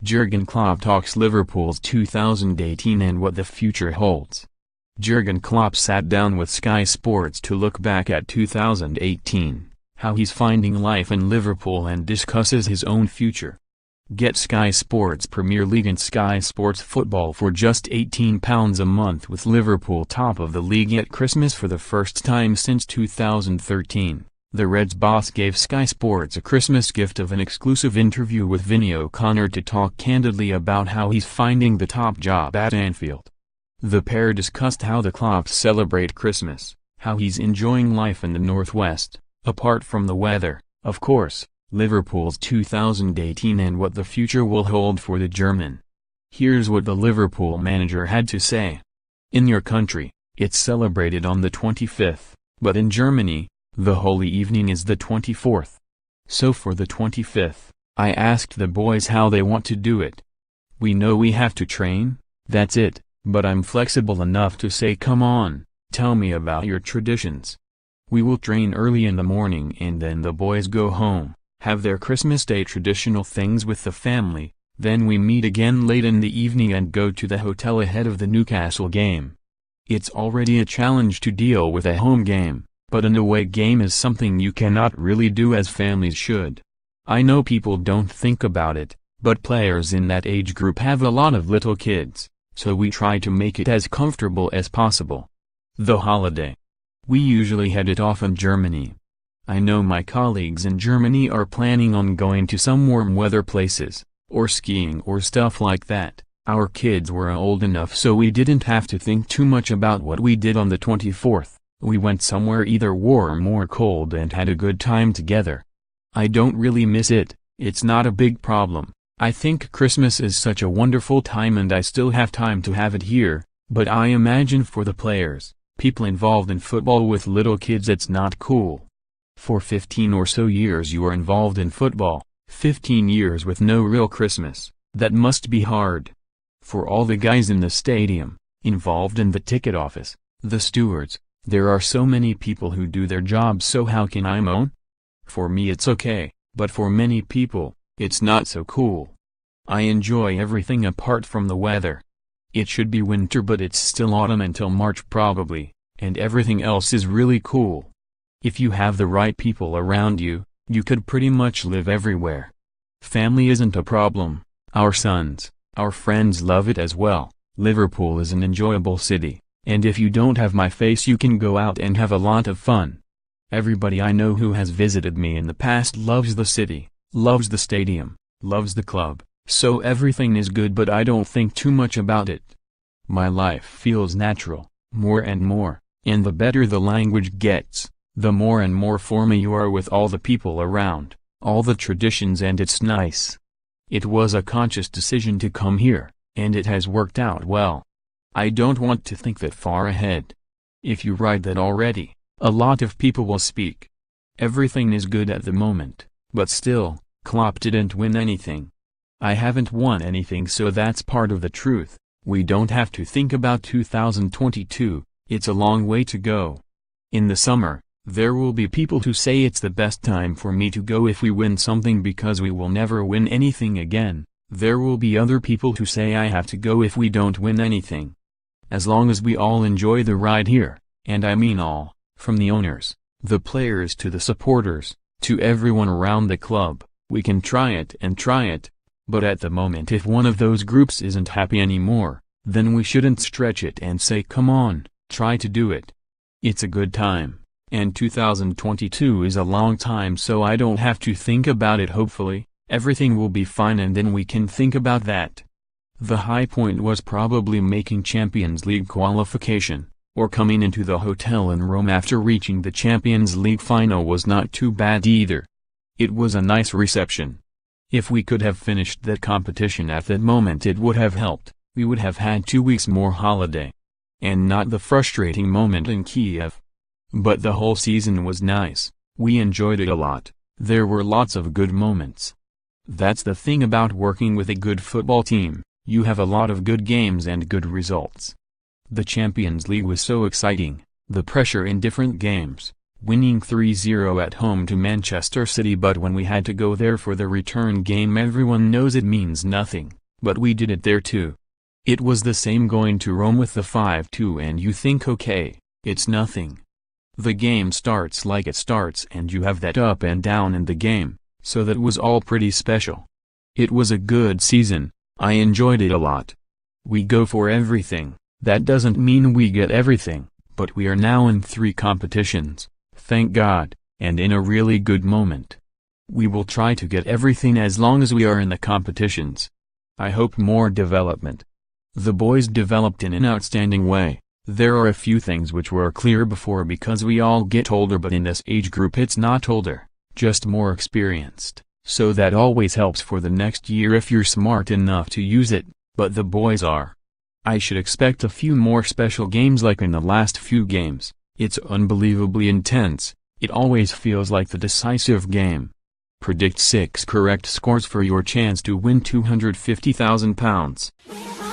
Jurgen Klopp talks Liverpool's 2018 and what the future holds. Jurgen Klopp sat down with Sky Sports to look back at 2018, how he's finding life in Liverpool and discusses his own future. Get Sky Sports Premier League and Sky Sports Football for just £18 a month with Liverpool top of the league at Christmas for the first time since 2013. The Reds boss gave Sky Sports a Christmas gift of an exclusive interview with Vinny O'Connor to talk candidly about how he's finding the top job at Anfield. The pair discussed how the Klopps celebrate Christmas, how he's enjoying life in the Northwest, apart from the weather, of course, Liverpool's 2018 and what the future will hold for the German. Here's what the Liverpool manager had to say. In your country, it's celebrated on the 25th, but in Germany, the Holy Evening is the 24th. So for the 25th, I asked the boys how they want to do it. We know we have to train, that's it, but I'm flexible enough to say come on, tell me about your traditions. We will train early in the morning and then the boys go home, have their Christmas Day traditional things with the family, then we meet again late in the evening and go to the hotel ahead of the Newcastle game. It's already a challenge to deal with a home game. But an away game is something you cannot really do as families should. I know people don't think about it, but players in that age group have a lot of little kids, so we try to make it as comfortable as possible. The holiday. We usually head it off in Germany. I know my colleagues in Germany are planning on going to some warm weather places, or skiing or stuff like that. Our kids were old enough so we didn't have to think too much about what we did on the 24th. We went somewhere either warm or cold and had a good time together. I don't really miss it, it's not a big problem. I think Christmas is such a wonderful time and I still have time to have it here, but I imagine for the players, people involved in football with little kids it's not cool. For 15 or so years you are involved in football, 15 years with no real Christmas, that must be hard. For all the guys in the stadium, involved in the ticket office, the stewards, there are so many people who do their jobs, so how can I moan? For me it's okay, but for many people, it's not so cool. I enjoy everything apart from the weather. It should be winter but it's still autumn until March probably, and everything else is really cool. If you have the right people around you, you could pretty much live everywhere. Family isn't a problem, our sons, our friends love it as well. Liverpool is an enjoyable city. And if you don't have my face you can go out and have a lot of fun. Everybody I know who has visited me in the past loves the city, loves the stadium, loves the club, so everything is good but I don't think too much about it. My life feels natural, more and more, and the better the language gets, the more and more for me you are with all the people around, all the traditions and it's nice. It was a conscious decision to come here, and it has worked out well. I don't want to think that far ahead. If you write that already, a lot of people will speak. Everything is good at the moment, but still, Klopp didn't win anything. I haven't won anything so that's part of the truth. We don't have to think about 2022, it's a long way to go. In the summer, there will be people who say it's the best time for me to go if we win something because we will never win anything again. There will be other people who say I have to go if we don't win anything. As long as we all enjoy the ride here, and I mean all, from the owners, the players to the supporters, to everyone around the club, we can try it and try it. But at the moment if one of those groups isn't happy anymore, then we shouldn't stretch it and say come on, try to do it. It's a good time, and 2022 is a long time so I don't have to think about it hopefully, everything will be fine and then we can think about that. The high point was probably making Champions League qualification, or coming into the hotel in Rome after reaching the Champions League final was not too bad either. It was a nice reception. If we could have finished that competition at that moment it would have helped, we would have had 2 weeks more holiday. And not the frustrating moment in Kiev. But the whole season was nice, we enjoyed it a lot, there were lots of good moments. That's the thing about working with a good football team. You have a lot of good games and good results. The Champions League was so exciting, the pressure in different games, winning 3-0 at home to Manchester City, but when we had to go there for the return game everyone knows it means nothing. But we did it there too. It was the same going to Rome with the 5-2 and you think okay, it's nothing. The game starts like it starts and you have that up and down in the game, so that was all pretty special. It was a good season, I enjoyed it a lot. We go for everything, that doesn't mean we get everything, but we are now in 3 competitions, thank God, and in a really good moment. We will try to get everything as long as we are in the competitions. I hope more development. The boys developed in an outstanding way. There are a few things which were clear before because we all get older, but in this age group it's not older, just more experienced, so that always helps for the next year if you're smart enough to use it, but the boys are. I should expect a few more special games like in the last few games. It's unbelievably intense, it always feels like the decisive game. Predict 6 correct scores for your chance to win £250,000.